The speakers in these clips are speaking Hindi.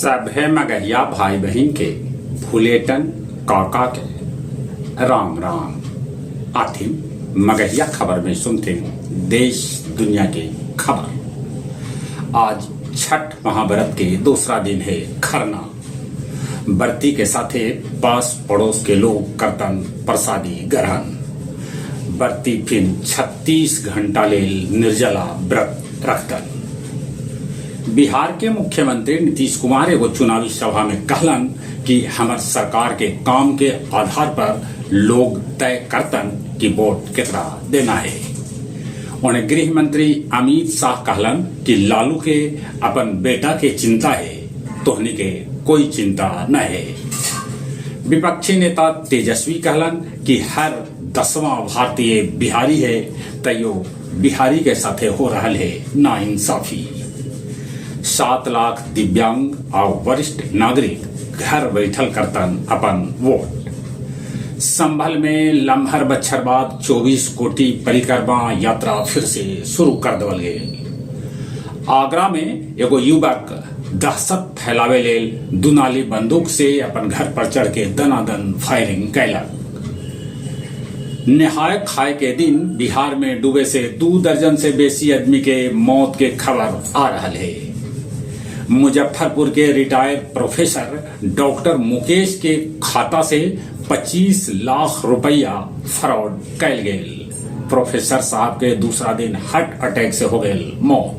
सभे मगहिया भाई बहन के फुलेटन काका के राम राम। आथिन मगहिया खबर में सुनते देश दुनिया की खबर। आज छठ महाव्रत के दूसरा दिन है खरना। बरती के साथे पास पड़ोस के लोग करतन प्रसादी ग्रहण। बरती फिर 36 घंटा ले निर्जला व्रत रखतन। बिहार के मुख्यमंत्री नीतीश कुमार एगो चुनावी सभा में कहलन कि हमार सरकार के काम के आधार पर लोग तय करतन कि वोट कितना देना है। उन्हें गृह मंत्री अमित शाह कहलन कि लालू के अपन बेटा के चिंता है, तोहनी के कोई चिंता न है। विपक्षी नेता तेजस्वी कहलन कि हर 10वां भारतीय बिहारी है, तयो बिहारी के साथे हो रहा है नाइंसाफी। 7 लाख दिव्यांग और वरिष्ठ नागरिक घर बैठल करतन अपन वोट। संभल में लम्हर बच्छर बाद 24 कोटि परिक्रमा यात्रा फिर से शुरू कर देवल गए। आगरा में एगो युवक दहशत फैलावे लेल दुनाली बंदूक से अपन घर पर चढ़ के दनादन फायरिंग कैलक। नहाय खाए के दिन बिहार में डूबे से 2 दर्जन से बेसी आदमी के मौत के खबर आ रहा है। मुजफ्फरपुर के रिटायर्ड प्रोफेसर डॉक्टर मुकेश के खाता से 25 लाख रुपया फ्रॉड कैल गेल। प्रोफेसर साहब के दूसरा दिन हार्ट अटैक से हो गए मौत।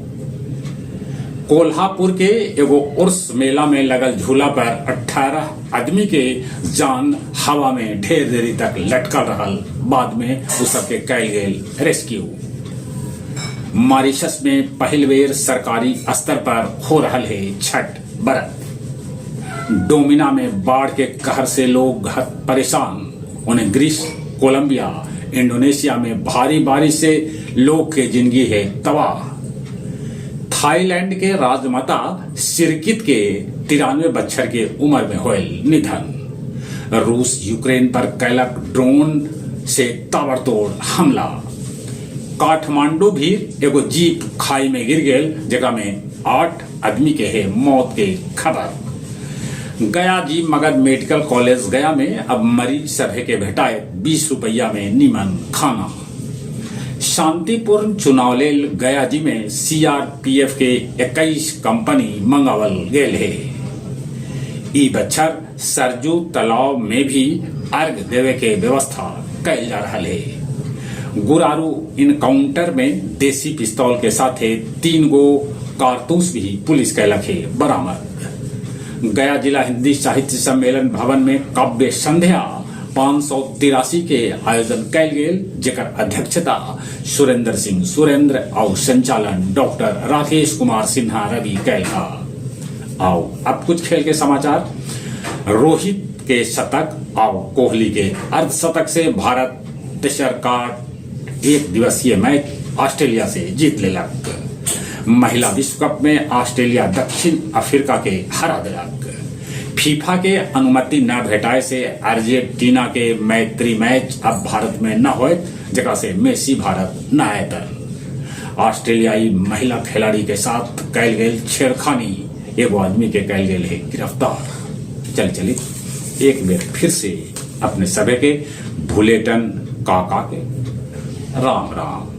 कोल्हापुर के एगो उर्स मेला में लगल झूला पर 18 आदमी के जान हवा में ढेर देरी तक लटकल रहल, बाद में उ सबके कैल गेल रेस्क्यू। मॉरिशस में पहल बेर सरकारी स्तर पर हो रहा है छठ व्रत। डोमिना में बाढ़ के कहर से लोग परेशान। उन्हें ग्रीस, कोलंबिया, इंडोनेशिया में भारी बारिश से लोग के जिंदगी है तबाह। थाईलैंड के राजमाता सिरकित के 93 बच्चर के उम्र में होल निधन। रूस यूक्रेन पर कैलक ड्रोन से ताबड़तोड़ हमला। काठमांडू भी एगो जीप खाई में गिर गेल, जगह में 8 आदमी के है मौत के खबर। गया जी मगध मेडिकल कॉलेज गया में अब मरीज सभे के भेटाए 20 रुपया में नीमन खाना। शांतिपूर्ण चुनाव लेल गया जी में सीआरपीएफ के 21 कंपनी मंगावल गेल है। ई बच्चर सरजू तालाब में भी अर्घ देवे के व्यवस्था कैल जा रहा है। गुरारू इनकाउंटर में देसी पिस्तौल के साथ 3 गो कारतूस भी पुलिस कैलक है बरामद। गया जिला हिंदी साहित्य सम्मेलन भवन में काव्य संध्या 583 के आयोजन कैल गेल, जेकर अध्यक्षता सुरेंद्र सिंह सुरेंद्र और संचालन डॉक्टर राकेश कुमार सिन्हा रवि कैल था। आओ अब कुछ खेल के समाचार। रोहित के शतक और कोहली के अर्धशतक से भारत तेसरका 1 दिवसीय मैच ऑस्ट्रेलिया से जीत लेलक। महिला विश्व कप में ऑस्ट्रेलिया दक्षिण अफ्रीका के हरा देलक। फीफा के अनुमति न भेटाए से अर्जेंटीना के मैत्री मैच अब भारत में न होए, जगह से मेसी भारत न आयतन। ऑस्ट्रेलियाई महिला खिलाड़ी के साथ कैल गेल छेड़खानी, एगो आदमी के कैल गेल है गिरफ्तार। चली एक बेर फिर से अपने सभी के भुलेटन काका के राम राम।